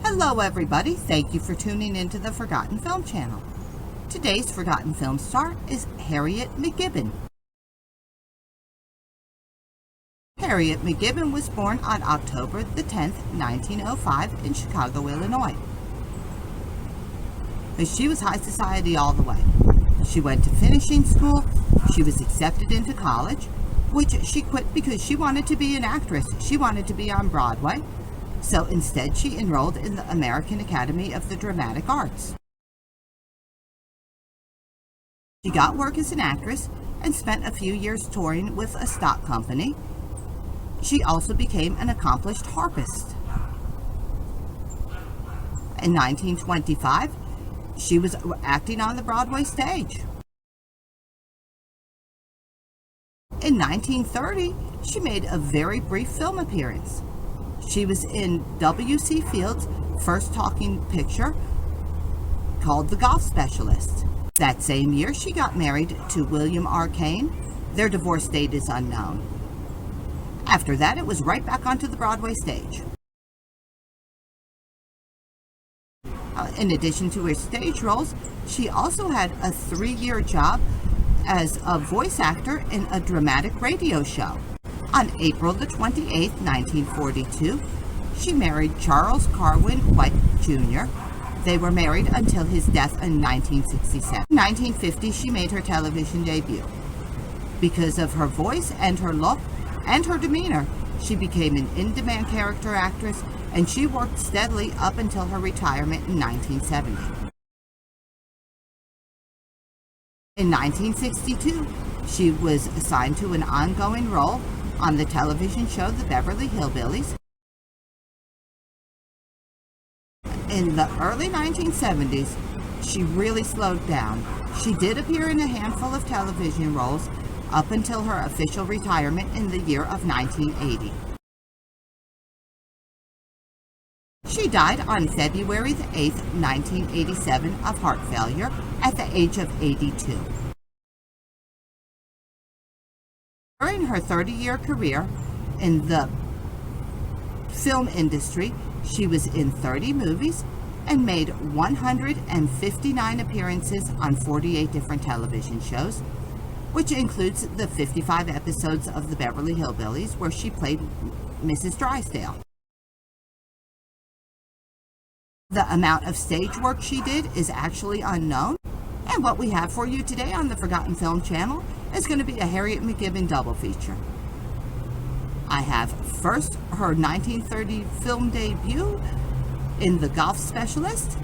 Hello everybody, thank you for tuning into the Forgotten Film channel. Today's Forgotten Film star is Harriet MacGibbon. Harriet MacGibbon was born on October the 10th, 1905 in Chicago, Illinois. She was high society all the way. She went to finishing school, she was accepted into college, which she quit because she wanted to be an actress. She wanted to be on Broadway. So instead, she enrolled in the American Academy of the Dramatic Arts. She got work as an actress and spent a few years touring with a stock company. She also became an accomplished harpist. In 1925, she was acting on the Broadway stage. In 1930, she made a very brief film appearance. She was in W.C. Field's first talking picture called The Golf Specialist. That same year, she got married to William R. Kane. Their divorce date is unknown. After that, it was right back onto the Broadway stage. In addition to her stage roles, she also had a 3-year job as a voice actor in a dramatic radio show. On April the 28th, 1942, she married Charles Carwin White Jr. They were married until his death in 1967. In 1950, she made her television debut. Because of her voice and her look and her demeanor, she became an in-demand character actress, and she worked steadily up until her retirement in 1970. In 1962, she was assigned to an ongoing role on the television show The Beverly Hillbillies. In the early 1970s, she really slowed down. She did appear in a handful of television roles up until her official retirement in the year of 1980. She died on February the 8th, 1987 of heart failure at the age of 82. During her 30-year career in the film industry, she was in 30 movies and made 159 appearances on 48 different television shows, which includes the 55 episodes of the Beverly Hillbillies where she played Mrs. Drysdale. The amount of stage work she did is actually unknown, and what we have for you today on the Forgotten Film channel is going to be a Harriet MacGibbon double feature. I have first her 1930 film debut in The Golf Specialist.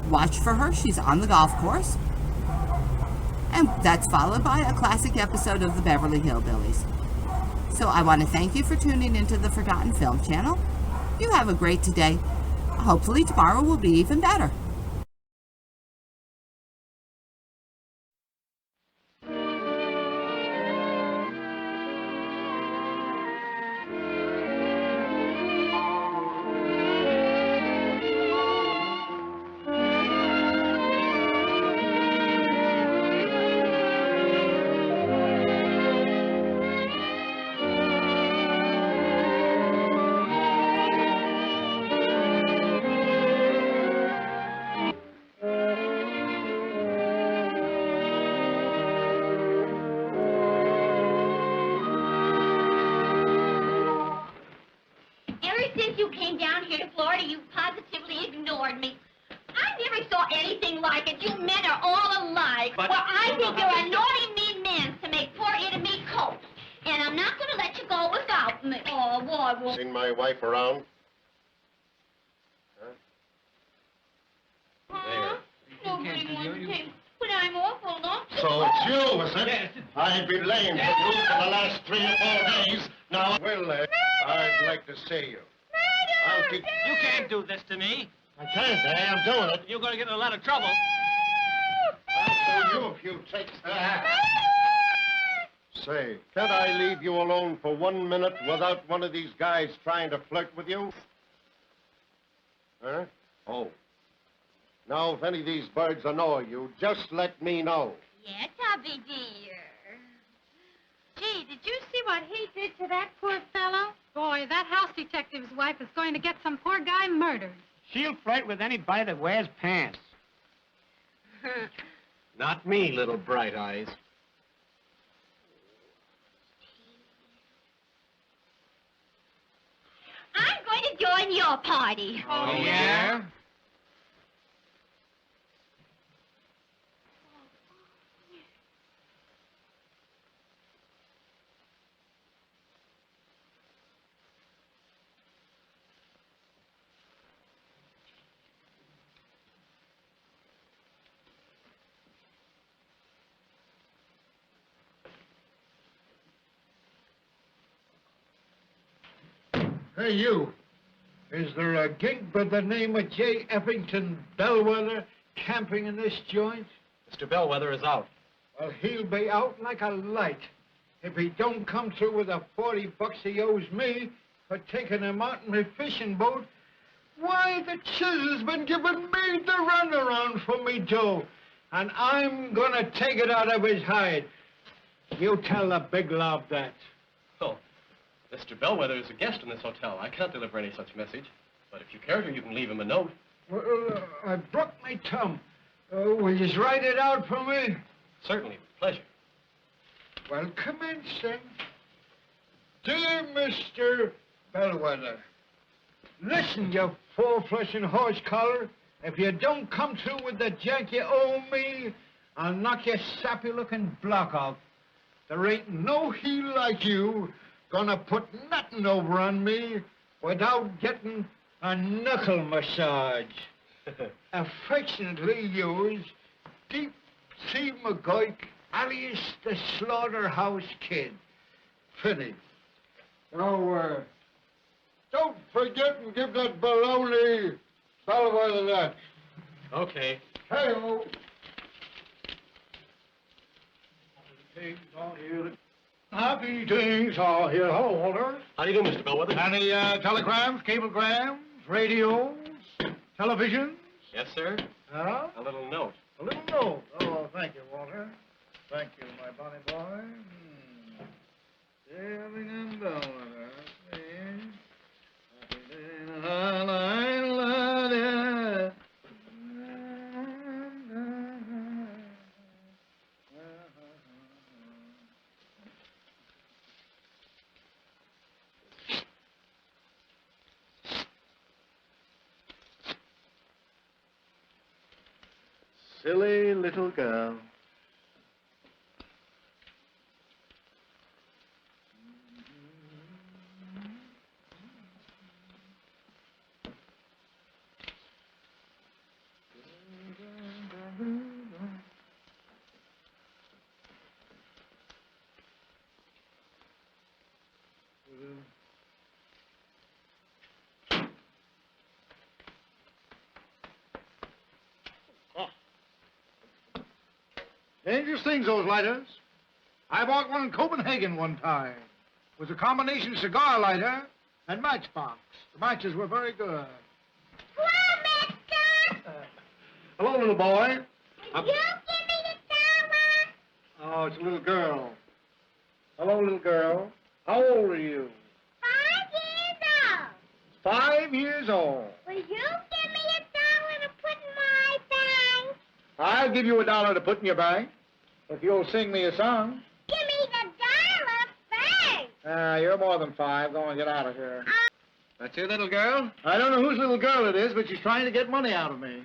Watch for her, she's on the golf course. And that's followed by a classic episode of the Beverly Hillbillies. So I want to thank you for tuning into the Forgotten Film channel. You have a great day. Hopefully tomorrow will be even better. You came down here to Florida, you positively ignored me. I never saw anything like it. You men are all alike. But well, I think you're a naughty, mean man to make poor Ida me cold. And I'm not going to let you go without me. Oh, boy, well... Seen my wife around? Huh? Nobody wants to take... But I'm awful, don't you? So it's you, is it? Yes. I've been laying for you for the last 3 or 4 days. Now, well, I'd like to see you. I'll keep... You can't do this to me. I can't, I'm doing it. You're going to get in a lot of trouble. I'll show you if you take that. Say, can't I leave you alone for 1 minute without one of these guys trying to flirt with you? Huh? Oh. Now, if any of these birds annoy you, just let me know. Yes, Tubby dear. Gee, did you see what he did to that poor fellow? Boy, that house detective's wife is going to get some poor guy murdered. She'll flirt with anybody that wears pants. Not me, little bright eyes. I'm going to join your party. Oh, yeah? Hey, you. Is there a gig by the name of J. Effington Bellwether camping in this joint? Mr. Bellwether is out. Well, he'll be out like a light. If he don't come through with the $40 he owes me for taking him out in my fishing boat, why, the chisel's been giving me the runaround for me dough, and I'm gonna take it out of his hide. You tell the big lob that. Oh, Mr. Bellwether is a guest in this hotel. I can't deliver any such message. But if you care to, you can leave him a note. Well, I broke my tongue. Will you write it out for me? Certainly, with pleasure. Well, commence then. Dear Mr. Bellwether, listen, you four-flushing horse collar. If you don't come through with the jack you owe me, I'll knock your sappy-looking block off. There ain't no heel like you gonna put nothing over on me without getting a knuckle massage. Affectionately yours, Deep Sea McGoik, alias the Slaughterhouse Kid. Finney. Now, don't forget and give that baloney Bellwether that. Okay. Hey-o. Happy things are here. Hello, Walter. How do you do, Mr. Bellwether? Any telegrams, cablegrams, radios, televisions? Yes, sir. Huh? A little note. A little note. Oh, thank you, Walter. Thank you, my bonny boy. Sailing and Bellwether. Silly little girl. Dangerous things, those lighters. I bought one in Copenhagen one time. It was a combination cigar lighter and matchbox. The matches were very good. Hello, mister. Hello, little boy. Will you give me the dollar? Oh, it's a little girl. Hello, little girl. How old are you? 5 years old. 5 years old. Will you give me $1 to put in my bank? I'll give you $1 to put in your bank if you'll sing me a song. Give me the $1 first. You're more than 5. Go on, get out of here. That's your little girl? I don't know whose little girl it is, but she's trying to get money out of me.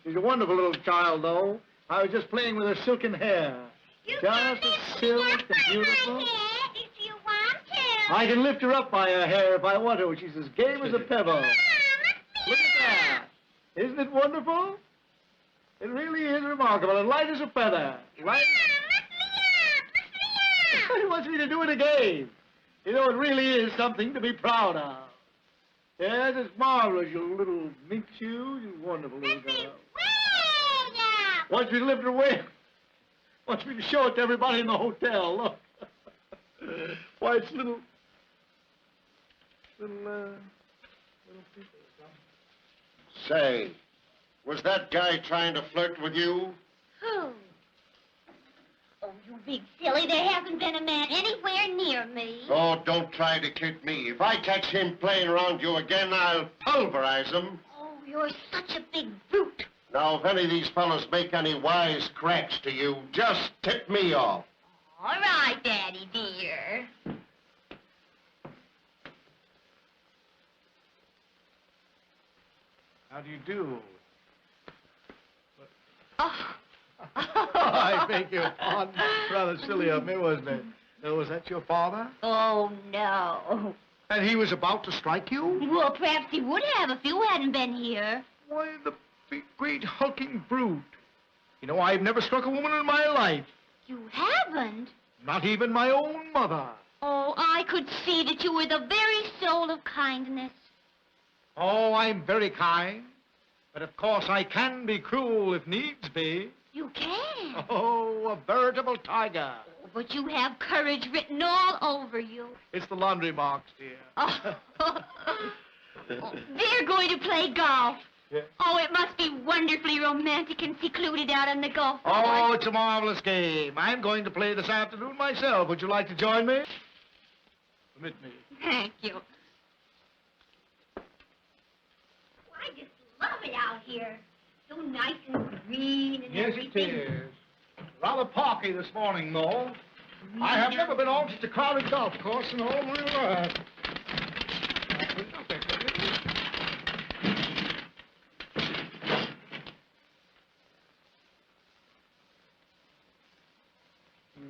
She's a wonderful little child, though. I was just playing with her silken hair. You Just can as lift silk me up and by beautiful. my hair if you want to. I can lift her up by her hair if I want to. She's as game as a pebble. Mom, Look at that. Isn't it wonderful? It really is remarkable, and light as a feather. Light. He wants me to do it again. You know, it really is something to be proud of. Yes, it's marvelous, you little mink shoe, you wonderful little girl. Wants me to lift her way. Wants me to show it to everybody in the hotel. Look. Why, it's little people. Say, was that guy trying to flirt with you? Who? Oh, you big silly. There hasn't been a man anywhere near me. Oh, don't try to kid me. If I catch him playing around you again, I'll pulverize him. Oh, you're such a big brute. Now, if any of these fellas make any wise cracks to you, just tip me off. All right, Daddy dear. How do you do? Oh. I beg your pardon. Rather silly of me, wasn't it? No, was that your father? Oh, no. And he was about to strike you? Well, perhaps he would have if you hadn't been here. Why, the big, great, hulking brute. You know, I've never struck a woman in my life. You haven't? Not even my own mother. Oh, I could see that you were the very soul of kindness. Oh, I'm very kind. But of course I can be cruel if needs be. You can. Oh, a veritable tiger. Oh, but you have courage written all over you. It's the laundry marks, dear. Oh. Oh, they're going to play golf. Yes. Oh, it must be wonderfully romantic and secluded out on the golf course. Oh, it's a marvelous game. I'm going to play this afternoon myself. Would you like to join me? Permit me. Thank you. I just love it out here. So nice and green and Yes, everything. it is. Rather parky this morning, though. I have never been on such a crowded golf course in all my life.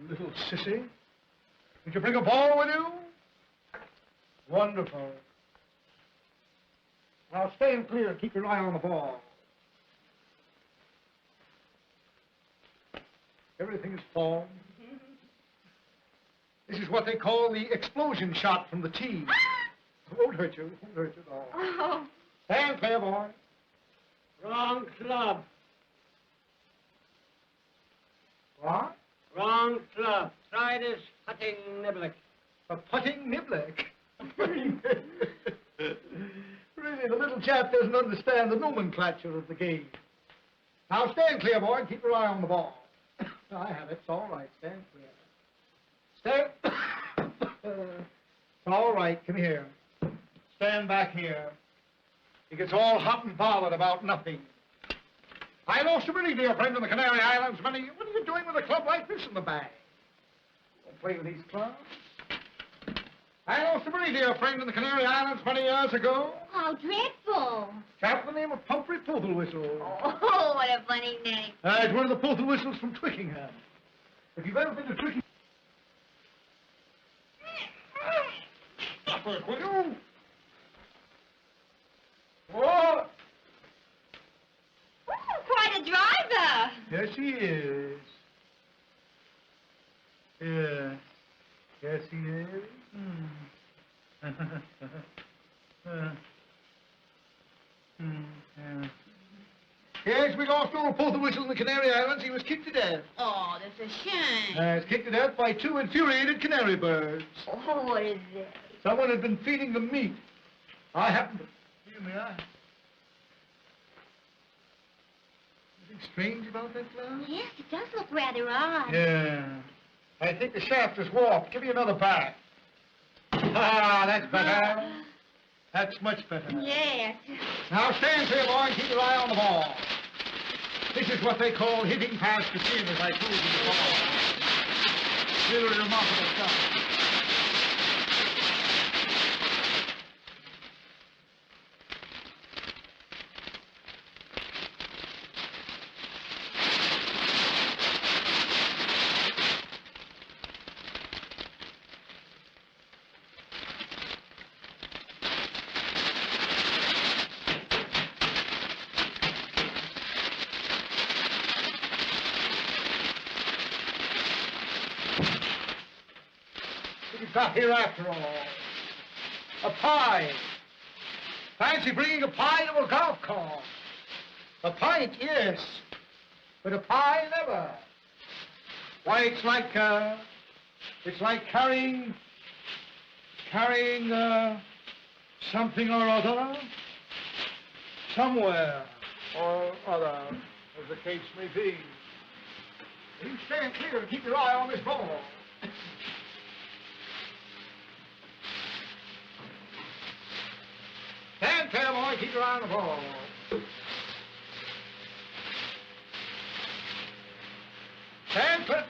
Little sissy. Did you bring a ball with you? Wonderful. Now, stay clear. Keep your eye on the ball. Everything is formed. This is what they call the explosion shot from the tee. It won't hurt you. It won't hurt you at all. Oh. Stand clear, boy. Wrong club. What? Wrong club. Try this putting niblick. A putting niblick. Really, the little chap doesn't understand the nomenclature of the game. Now, stand clear, boy, and keep your eye on the ball. I have it. It's all right. Stand clear. Stand. It's all right. Come here. Stand back here. He gets all hot and bothered about nothing. I lost a really dear friend in the Canary Islands. What are you doing with a club like this in the bag? Don't play with these clubs. I lost a very dear friend in the Canary Islands 20 years ago. How dreadful. Chap by the name of Pumphrey Poodle-Whistle. Oh, what a funny name. It's one of the Poodle-Whistles from Twickenham. If you've ever been to Twickenham... Stop it, will you? Whoa! Oh, quite a driver. Yes, he is. Yeah. Yes, he is. Yes, we lost old Poodle-Whistle in the Canary Islands. He was kicked to death. Oh, that's a shame. He was kicked to death by two infuriated canary birds. Oh, what is this? Someone had been feeding them meat. I happened to... Here we are. Anything strange about that cloud? Yes, it does look rather odd. Yeah. I think the shaft is warped. Give me another bat. Ah, that's better. That's much better. Yes. Now stand clear, boy, and keep your eye on the ball. This is what they call hitting past the chin, as I told you before. Really remarkable stuff. Got here after all. A pie. Fancy bringing a pie to a golf course. A pint, yes, but a pie, never. Why, it's like carrying something or other, somewhere or other, as the case may be. You stand clear and keep your eye on this ball. Stand clear, boy. Keep your eye on the ball. Stand clear.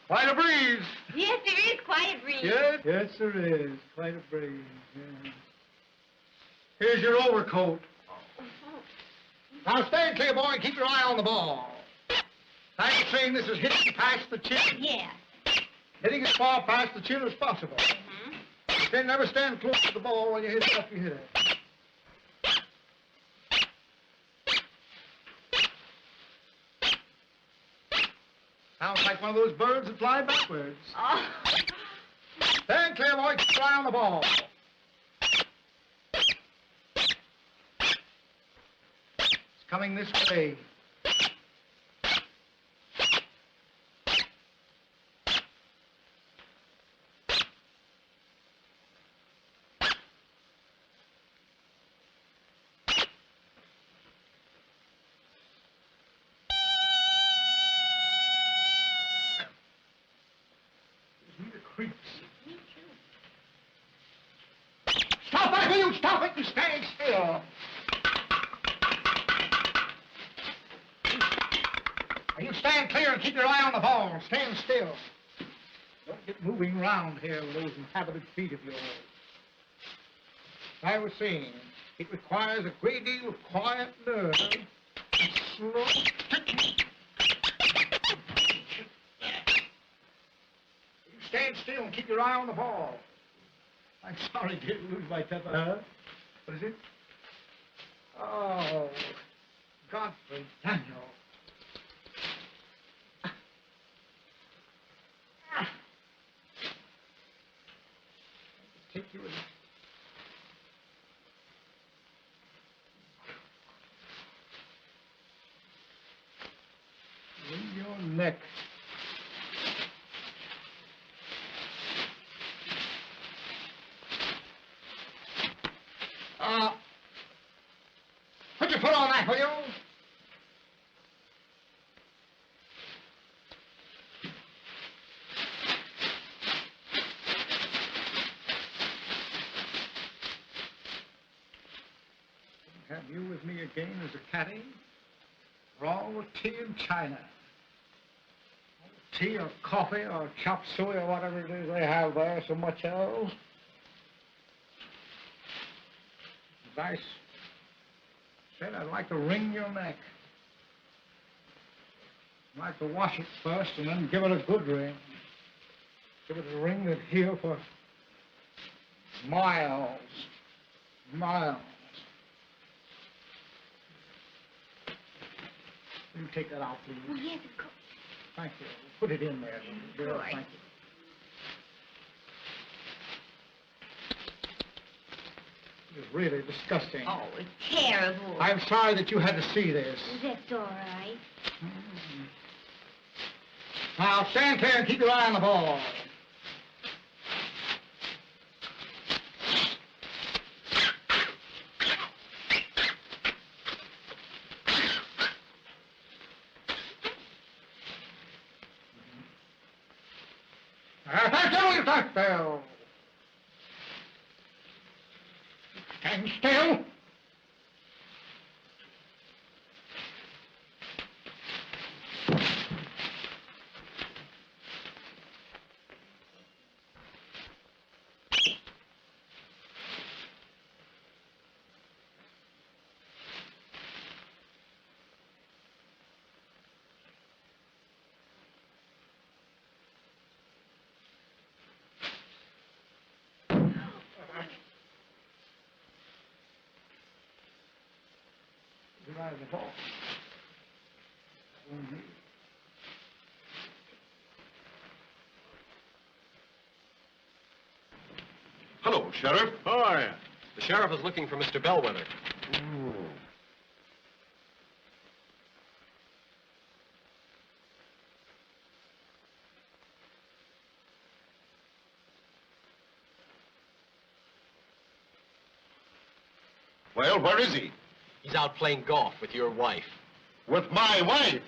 Quite a breeze. Yes, there is quite a breeze. Yes, yes, there is. Quite a breeze. Yeah. Here's your overcoat. Now stand clear, boy, and keep your eye on the ball. I'm saying this is hitting past the chin. Yeah. Hitting as far past the chin as possible. Then never stand close to the ball when you hit it up, you hit it. Sounds like one of those birds that fly backwards. Oh. Stand clear, boy. Keep your eye on the ball. It's coming this way. Stop it, will you? Stop it and stand still. You stand clear and keep your eye on the ball. Stand still. Don't get moving around here with those inhabited feet of yours. As I was saying, it requires a great deal of quiet nerve and slow ticking. You stand still and keep your eye on the ball. I'm sorry, dear, to lose my temper. Huh? What is it? Oh, Godfrey Daniel. Take you with me. In your neck. Put your foot on that, will you? Have you with me again as a caddy? We're all with tea and china. Tea or coffee or chop suey or whatever it is they have there so much of. As I said, I'd like to wring your neck. I'd like to wash it first and then give it a good wring. Give it a wring that's here for miles. Miles. Will you take that out, please? Oh, yes, of course. Thank you. Put it in there. Dear. Thank you. It's really disgusting. Oh, it's terrible. I'm sorry that you had to see this. That's all right. Now, stand clear and keep your eye on the ball. Still. Stand still. Out of the ball. Hello, Sheriff. How are you? The sheriff is looking for Mr. Bellwether. Well, where is he? He's out playing golf with your wife. With my wife.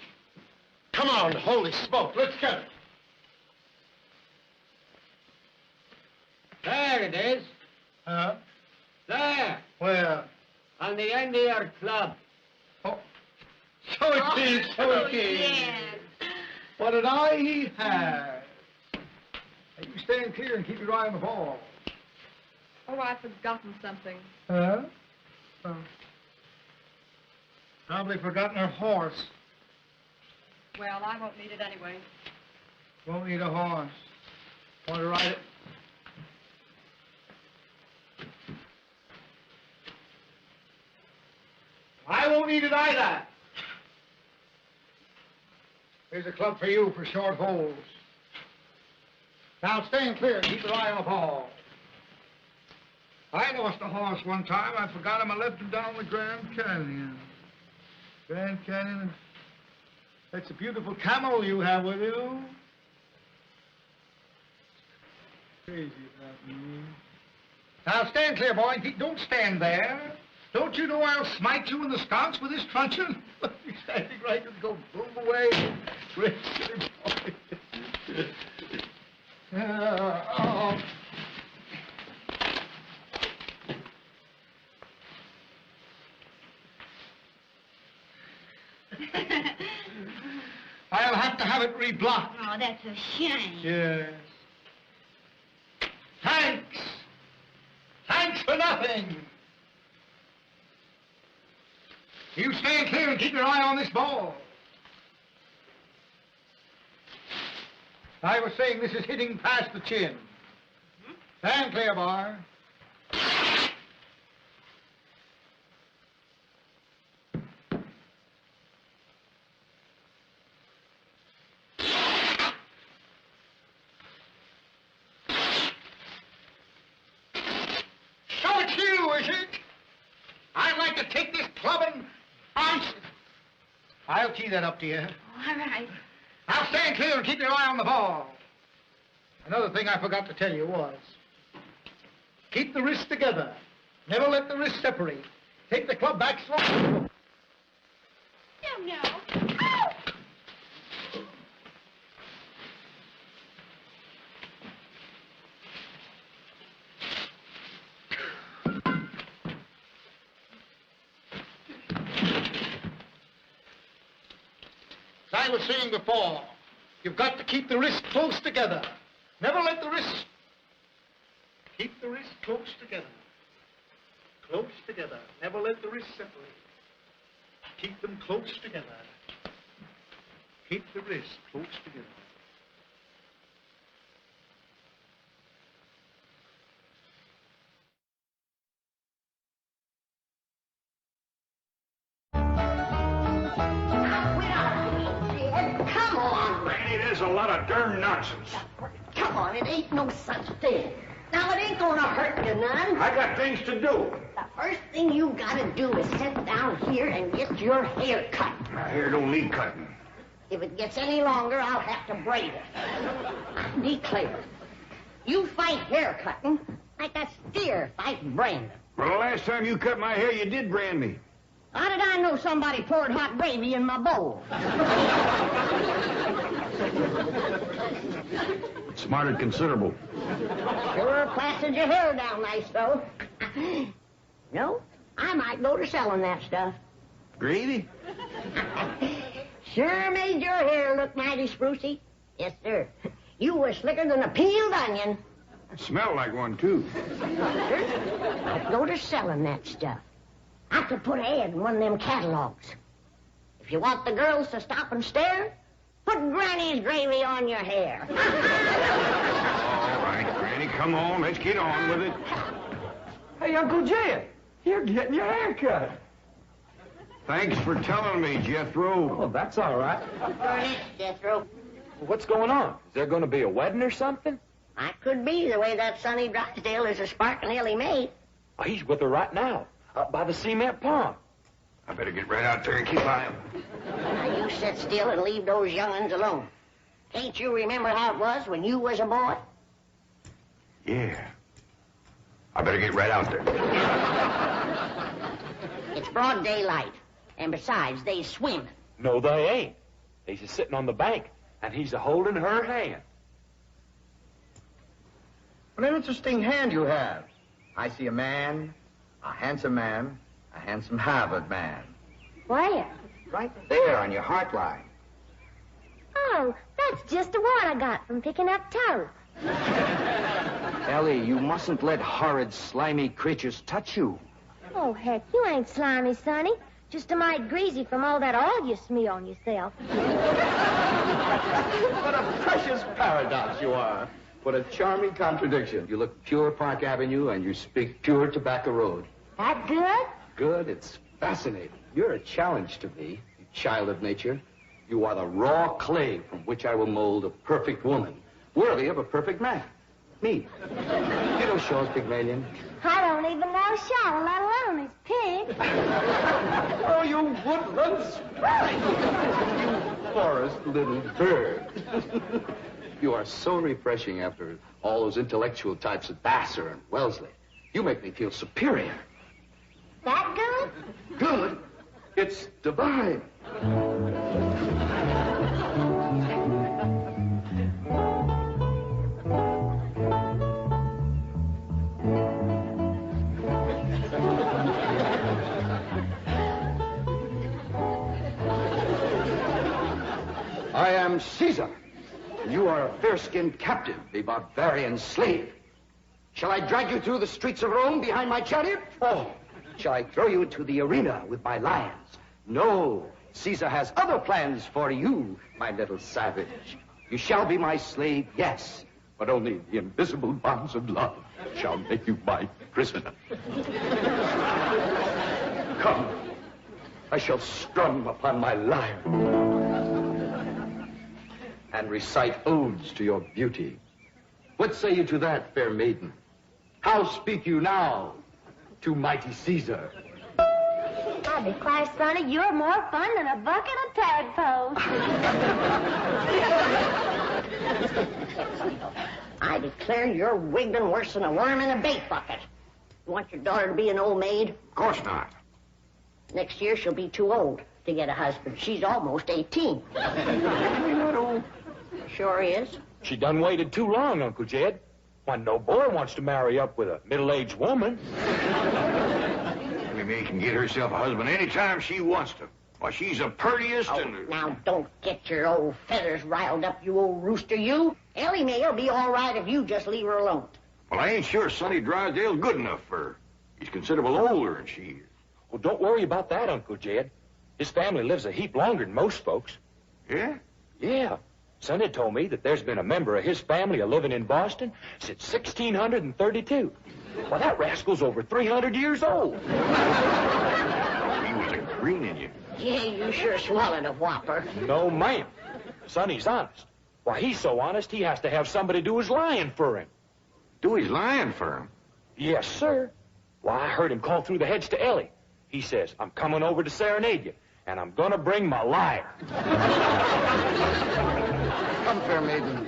Come on, holy smoke, let's get it. There it is. Huh? There. Where? On the end of your club. Oh. So it is, so it is. Yes. What an eye he has. Hey, you stand clear and keep your eye on the ball. Oh, I've forgotten something. Huh? Oh. Probably forgotten her horse. Well, I won't need it anyway. Won't need a horse. Want to ride it? I won't need it either. Here's a club for you for short holes. Now stand clear and keep your eye on the ball. I lost a horse one time. I forgot him. I left him down the Grand Canyon. Grand Canyon. That's a beautiful camel you have with you. Crazy about me. Now stand clear, boy. Don't stand there. Don't you know I'll smite you in the sconce with this truncheon? You're standing right and go boom away. Crazy boy. Oh. I'll have to have it reblocked. Oh, that's a shame. Yes. Thanks. Thanks for nothing. You stand clear and keep your eye on this ball. I was saying this is hitting past the chin. Stand clear, boy. So it's you, is it? I'd like to take this club and I'll tee that up to you. All right. Now stand clear and keep your eye on the ball. Another thing I forgot to tell you was, keep the wrists together. Never let the wrists separate. Take the club back slowly. No. Oh! As I was saying before, you've got to keep the wrists close together. Never let the wrists... Keep the wrists close together. Close together. Never let the wrists separate. Keep them close together. Keep the wrists close together. Come on. Granny, there's a lot of darn nonsense. Come on, it ain't no such thing. Now, it ain't gonna hurt you none. I got things to do. The first thing you gotta do is sit down here and get your hair cut. My hair don't need cutting. If it gets any longer, I'll have to braid it. I declare, you fight hair cutting like that steer fights branding. Well, the last time you cut my hair, you did brand me. How did I know somebody poured hot gravy in my bowl? Smarted considerable. Sure plastered your hair down nice, though. No, I might go to selling that stuff. Gravy? Sure made your hair look mighty sprucey. Yes, sir. You were slicker than a peeled onion. Smell like one, too. Sure. I'd go to selling that stuff. I could put an ad in one of them catalogs. If you want the girls to stop and stare, put Granny's gravy on your hair. All right, Granny, come on. Let's get on with it. Hey, Uncle Jed, you're getting your hair cut. Thanks for telling me, Jethro. Well, that's all right. Furnish, Jethro. What's going on? Is there going to be a wedding or something? I could be, the way that Sonny Drysdale is a sparking Ellie mate. Oh, he's with her right now, up by the cement pond. I better get right out there and keep eye on him. Now, you sit still and leave those young'uns alone. Can't you remember how it was when you was a boy? Yeah. I better get right out there. It's broad daylight. And besides, they swim. No, they ain't. He's a-sitting on the bank, and he's a-holding her hand. What an interesting hand you have. I see a handsome man, a handsome Harvard man. Where? Right there on your heart line. Oh, that's just the one I got from picking up toes. Ellie, you mustn't let horrid, slimy creatures touch you. Oh, heck, you ain't slimy, Sonny. Just a mite greasy from all that oil you smear on yourself. What a precious paradox you are. What a charming contradiction. You look pure Park Avenue and you speak pure Tobacco Road. That good? Good? It's fascinating. You're a challenge to me, you child of nature. You are the raw clay from which I will mold a perfect woman, worthy of a perfect man. Me. You know Shaw's Pygmalion? I don't even know Shaw, let alone his pig. Oh, you woodland sprite! You forest little bird. You are so refreshing after all those intellectual types of Vassar and Wellesley. You make me feel superior. That good? Good? It's divine. I am Caesar. You are a fair-skinned captive, a barbarian slave. Shall I drag you through the streets of Rome behind my chariot? Oh, shall I throw you into the arena with my lions? No, Caesar has other plans for you, my little savage. You shall be my slave, yes, but only the invisible bonds of love shall make you my prisoner. Come, I shall strum upon my lyre and recite odes to your beauty. What say you to that, fair maiden? How speak you now to mighty Caesar? I declare, Sonny, you're more fun than a bucket of tadpoles. I declare you're wiggling worse than a worm in a bait bucket. You want your daughter to be an old maid? Of course not. Next year she'll be too old to get a husband. She's almost 18. You're not old. Sure is. She done waited too long, Uncle Jed. Why, no boy wants to marry up with a middle-aged woman. Ellie Mae can get herself a husband anytime she wants to. Why, she's the purtiest and... Now, don't get your old feathers riled up, you old rooster, you. Ellie Mae'll be all right if you just leave her alone. Well, I ain't sure Sonny Drysdale's good enough for her. He's considerable older than she is. Well, don't worry about that, Uncle Jed. His family lives a heap longer than most folks. Yeah? Yeah. Sonny told me that there's been a member of his family living in Boston since 1632. Well, that rascal's over 300 years old. He was a greening you. Yeah, you sure swallowed a whopper. No, ma'am. Sonny's honest. Why, he's so honest, he has to have somebody do his lying for him. Do his lying for him? Yes, sir. Why, I heard him call through the hedge to Ellie. He says, I'm coming over to serenade you, and I'm gonna bring my lyre. Come, fair maiden,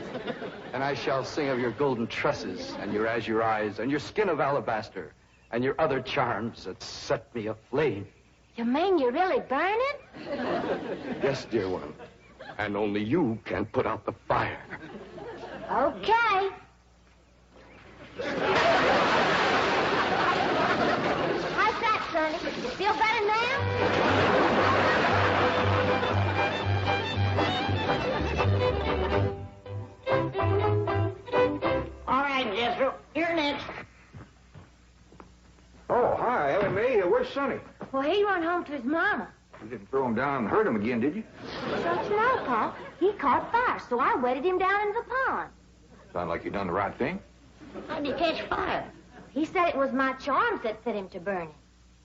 and I shall sing of your golden tresses, and your azure eyes, and your skin of alabaster, and your other charms that set me aflame. You mean you're really burning? Yes, dear one, and only you can put out the fire. Okay. How's that, Sonny? You feel better now? All right, Jethro, you're next. Oh, hi, Ellie Mae. Where's Sonny? Well, he went home to his mama. You didn't throw him down and hurt him again, did you? Don't you know, Pa? He caught fire, so I wetted him down in the pond. Sound like you done the right thing. How'd he catch fire? He said it was my charms that set him to burning.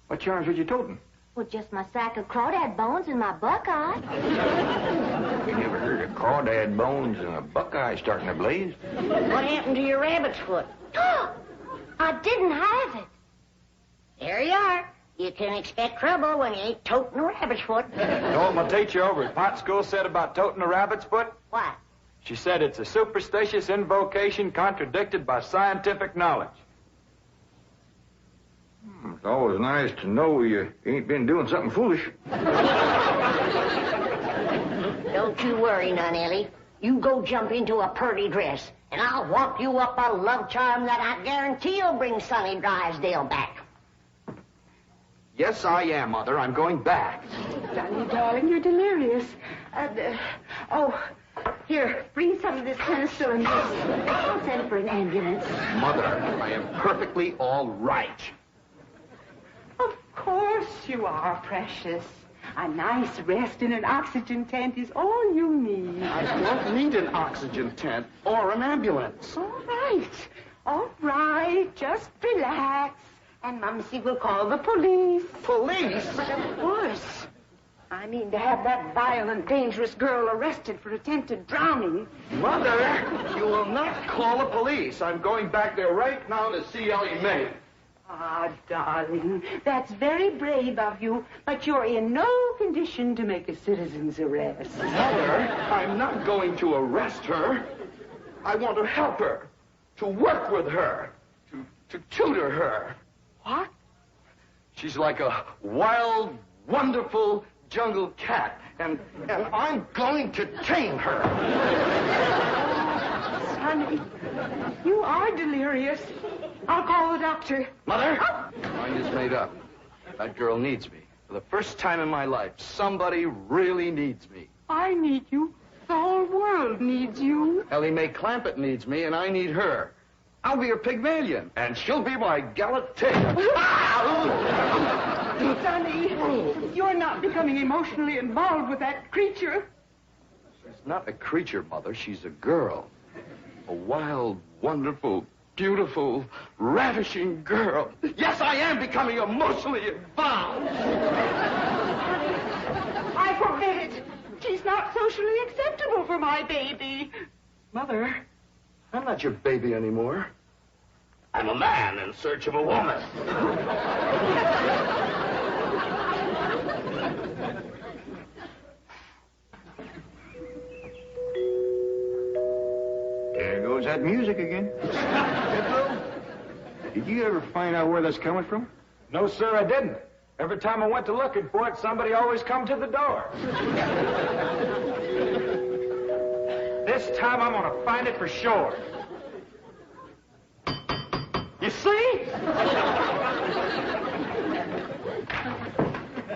What charms was you toting? Well, just my sack of crawdad bones and my buckeye. We never heard of crawdad bones and a buckeye starting a blaze. What happened to your rabbit's foot? I didn't have it. There you are. You can expect trouble when you ain't toting a rabbit's foot. You know what my teacher over at Pot School said about toting a rabbit's foot? What? She said it's a superstitious invocation contradicted by scientific knowledge. It's always nice to know you ain't been doing something foolish. Don't you worry none, Ellie. You go jump into a purty dress, and I'll walk you up a love charm that I guarantee will bring Sonny Drysdale back. Yes, I am, Mother. I'm going back. Sonny, darling, you're delirious. Here, bring some of this penicillin. I'll send for an ambulance. Mother, I am perfectly all right. Of course you are, precious. A nice rest in an oxygen tent is all you need. I don't need an oxygen tent or an ambulance. All right. Just relax. And Mumsy will call the police. Police? But of course. I mean to have that violent, dangerous girl arrested for attempted drowning. Mother, you will not call the police. I'm going back there right now to see Ellie Mae. Ah, darling, that's very brave of you, but you're in no condition to make a citizen's arrest. Mother, I'm not going to arrest her. I want to help her, to work with her, to tutor her. What? She's like a wild, wonderful jungle cat, and I'm going to tame her. Sonny, you are delirious. I'll call the doctor. Mother, my mind is made up. That girl needs me. For the first time in my life, somebody really needs me. I need you. The whole world needs you. Ellie Mae Clampett needs me, and I need her. I'll be her Pygmalion, and she'll be my Galatea. Sonny, you're not becoming emotionally involved with that creature. She's not a creature, Mother. She's a girl. A wild, wonderful, beautiful, ravishing girl. Yes, I am becoming emotionally involved. I forbid it. She's not socially acceptable for my baby. Mother, I'm not your baby anymore. I'm a man in search of a woman. There goes that music again. Did you ever find out where that's coming from? No, sir, I didn't. Every time I went to looking for it, somebody always come to the door. This time I'm gonna find it for sure. You see?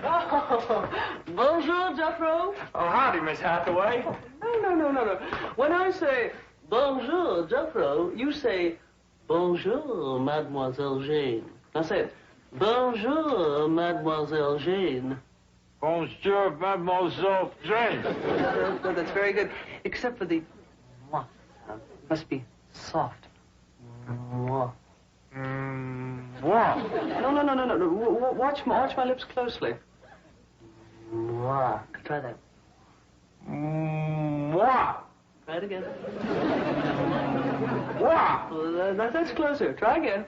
Oh, bonjour, Jeffro. Oh, howdy, Miss Hathaway. No. When I say bonjour, Jeffro, you say bonjour, Mademoiselle Jane. Now say it. Bonjour, Mademoiselle Jane. Bonjour, Mademoiselle Jane. That's very good. Except for the mwah sound. Must be soft. Mwah. What? No. Watch my lips closely. Mwah. Try that. What? Try it again. What? That's closer. Try again.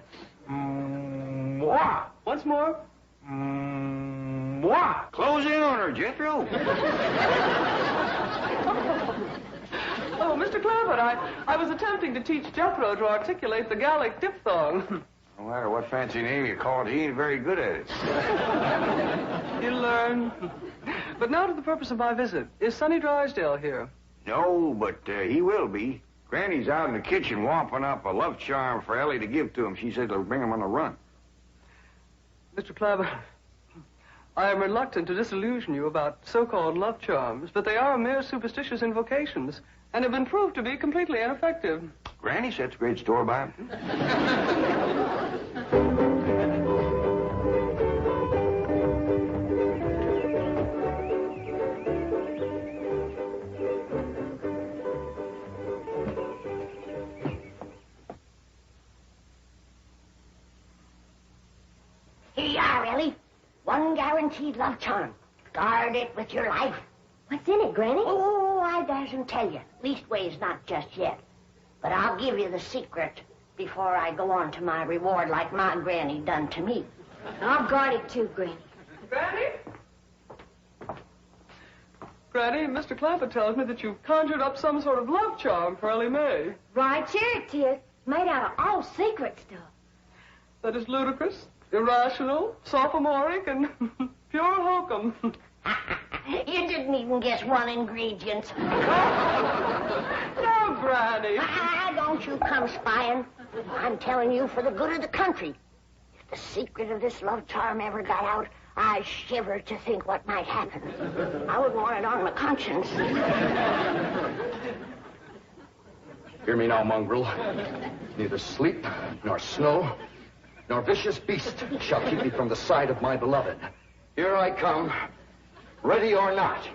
What? Once more. What? Close in on her, Jethro. Oh, Mr. Clampett, I was attempting to teach Jethro to articulate the Gallic diphthong. No matter what fancy name you call it, he ain't very good at it. He'll learn. But now to the purpose of my visit. Is Sonny Drysdale here? No, but he will be. Granny's out in the kitchen whomping up a love charm for Ellie to give to him. She said it'll bring him on the run. Mr. Clampett, I am reluctant to disillusion you about so-called love charms, but they are mere superstitious invocations and have been proved to be completely ineffective. Granny sets great store by him. Here you are, Ellie. One guaranteed love charm. Guard it with your life. What's in it, Granny? Oh, I dasn't tell you. Leastways, not just yet. But I'll give you the secret before I go on to my reward like my granny done to me. I'll guard it too, Granny. Granny? Granny, Mr. Clampett tells me that you've conjured up some sort of love charm for Ellie Mae. Right here it is. Made out of all secret stuff. That is ludicrous, irrational, sophomoric, and pure hokum. You didn't even guess one ingredient. No, Granny. Don't you come spying. I'm telling you for the good of the country. If the secret of this love charm ever got out, I shiver to think what might happen. I wouldn't want it on my conscience. Hear me now, mongrel. Neither sleep, nor snow, nor vicious beast shall keep me from the side of my beloved. Here I come, ready or not.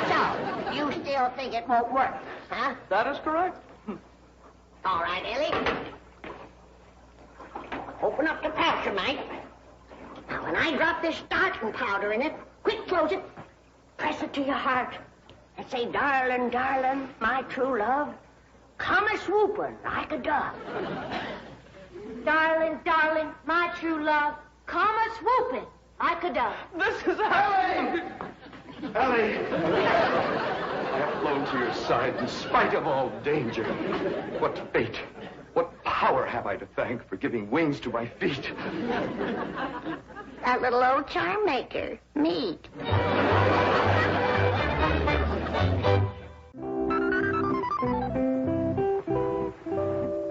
So, you still think it won't work, huh? That is correct. All right, Ellie. Open up the pouch, Mike. Now, when I drop this starting powder in it, quick close it. Press it to your heart. And say, darling, darling, my true love, come a-swooping like a dove. Darling, darling, my true love, come a-swooping like a dove. This is Ellie! Ellie! I have flown to your side in spite of all danger. What fate, what power have I to thank for giving wings to my feet? That little old charm maker, me.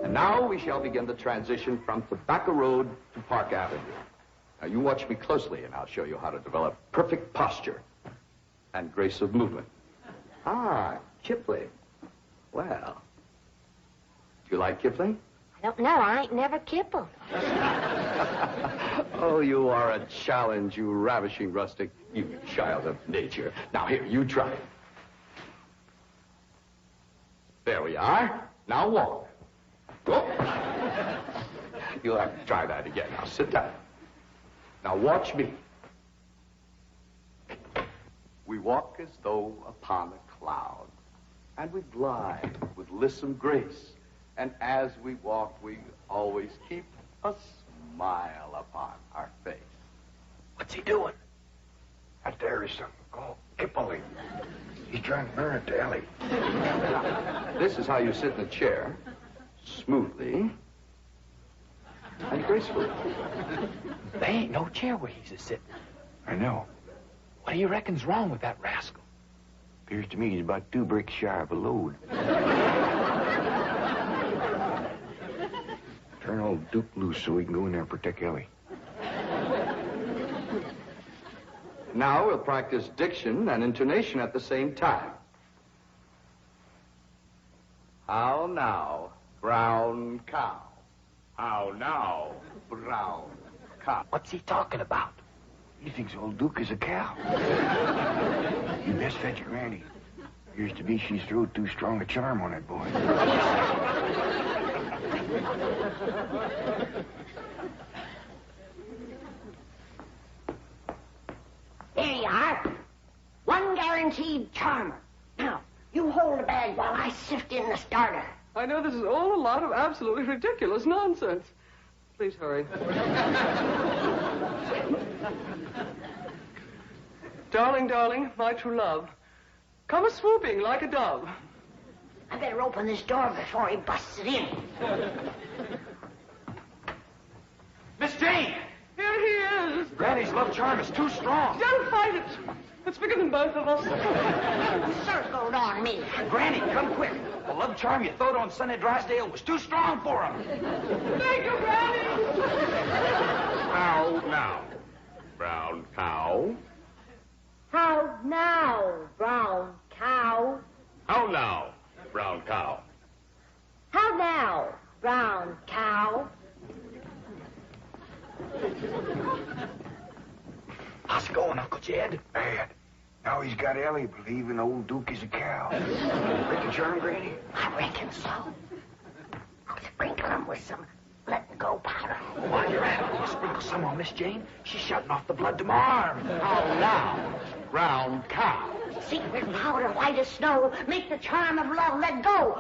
And now we shall begin the transition from Tobacco Road to Park Avenue. Now you watch me closely and I'll show you how to develop perfect posture and grace of movement. Ah, Kipling. Well, do you like Kipling? I don't know. I ain't never kippled. Oh, you are a challenge, you ravishing rustic, you child of nature. Now here, you try it. There we are. Now walk. Oh. You'll have to try that again. Now sit down. Now watch me. We walk as though upon a cloud, and we glide with lissom grace. And as we walk, we always keep a smile upon our face. What's he doing? That there is something called Kipling. He's trying to learn it to Ellie. This is how you sit in a chair, smoothly and gracefully. There ain't no chair where he's a-sitting. I know. What do you reckon's wrong with that rascal? Appears to me he's about 2 bricks shy of a load. Turn old Duke loose so we can go in there and protect Ellie. Now we'll practice diction and intonation at the same time. How now, brown cow? How now, brown cow? What's he talking about? He thinks old Duke is a cow. You best fetch your granny. Appears to be she's throwed too strong a charm on that boy. There you are. One guaranteed charmer. Now, you hold the bag while I sift in the starter. I know this is all a lot of absolutely ridiculous nonsense. Please hurry. Darling, darling, my true love, come a-swooping like a dove. I better open this door before he busts it in. Miss Jane! Here he is. Granny's love charm is too strong. Don't fight it. It's bigger than both of us. Circled on me. Granny, come quick. The love charm you throwed on Sonny Drysdale was too strong for him. Thank you, Granny. How now, brown cow? How now, brown cow? How now, brown cow? How now, brown cow? How's it going, Uncle Jed? Bad. Now he's got Ellie believing old Duke is a cow. Break the charm, Granny? I reckon so. I'll sprinkle him with some let-go powder. While you're at it, you sprinkle some on Miss Jane. She's shutting off the blood to my arm. How now, brown cow? Secret powder, white as snow, make the charm of love let go.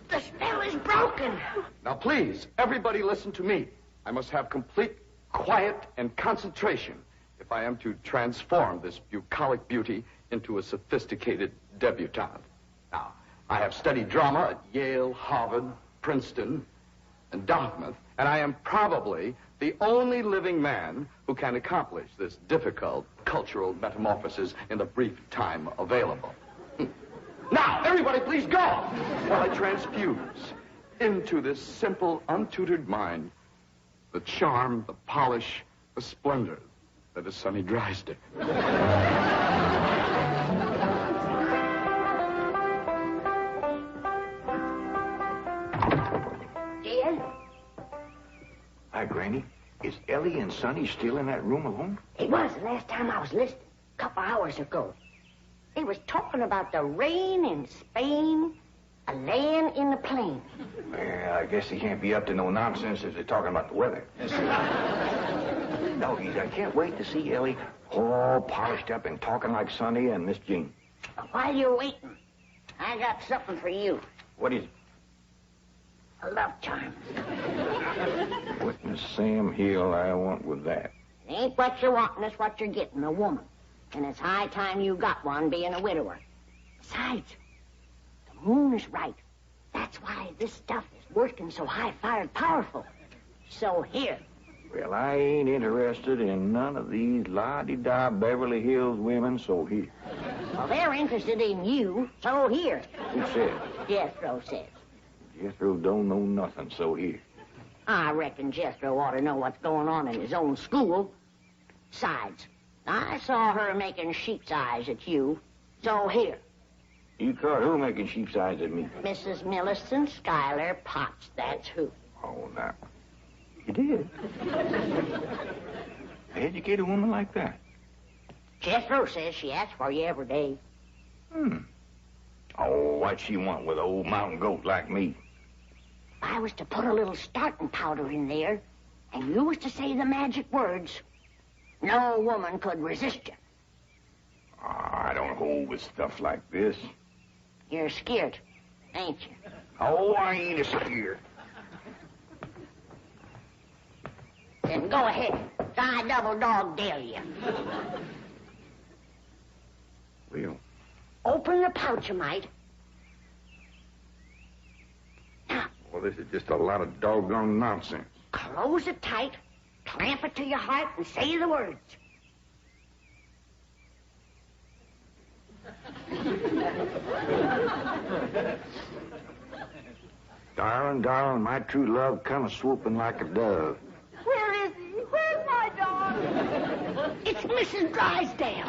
The spell is broken. Now, please, everybody listen to me. I must have complete quiet and concentration if I am to transform this bucolic beauty into a sophisticated debutante. Now, I have studied drama at Yale, Harvard, Princeton, and Dartmouth, and I am probably the only living man who can accomplish this difficult cultural metamorphosis in the brief time available. Now, everybody please go, while I transfuse into this simple, untutored mind the charm, the polish, the splendor that is Sonny Drysdale. Dear? Hi, Granny. Is Ellie and Sonny still in that room alone? It was the last time I was listening, a couple hours ago. They was talking about the rain in Spain, a land in the plain. Well, I guess they can't be up to no nonsense if they're talking about the weather. Doggies, I can't wait to see Ellie all polished up and talking like Sonny and Miss Jean. While you're waiting, I got something for you. What is it? A love charm. What in Sam Hill I want with that? It ain't what you want, and it's what you're getting, a woman. And it's high time you got one, being a widower. Besides, the moon is right. That's why this stuff is working so high-fired powerful. So here. Well, I ain't interested in none of these la-di-da Beverly Hills women, so here. Well, they're interested in you, so here. Who said? Jethro says. Jethro don't know nothing, so here. I reckon Jethro ought to know what's going on in his own school. Besides, I saw her making sheep's eyes at you, so here. You caught who making sheep's eyes at me? Mrs. Millicent Schuyler Potts, that's who. Oh, now. You did? Educate a woman like that? Jethro says she asks for you every day. Oh, what she want with an old mountain goat like me? If I was to put a little starting powder in there, and you was to say the magic words, no woman could resist you. I don't hold with stuff like this. You're scared, ain't you? Oh, I ain't scared. Then go ahead. I double dog dare you. Well. Open the pouch, you might. Well, this is just a lot of doggone nonsense. Close it tight, clamp it to your heart, and say the words. Darling, darling, my true love come a-swooping like a dove. Where is he? Where's my dog? It's Mrs. Drysdale.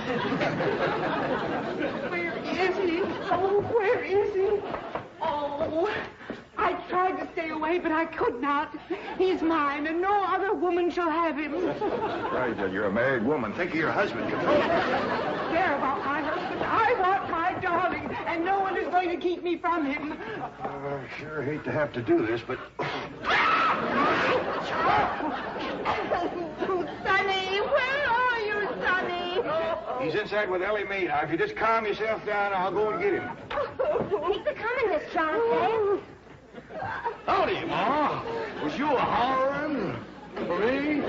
Where is he? Oh, where is he? Oh, I tried to stay away, but I could not. He's mine, and no other woman shall have him. Drysdale, you're a married woman. Think of your husband. Care about my husband. I want my darling, and no one is going to keep me from him. I sure hate to have to do this, but... Sonny, where are you, Sonny? He's inside with Ellie Mae. Now, if you just calm yourself down, I'll go and get him. Thanks for coming, Miss Drysdale. Howdy, Ma. Was you a hollering for me?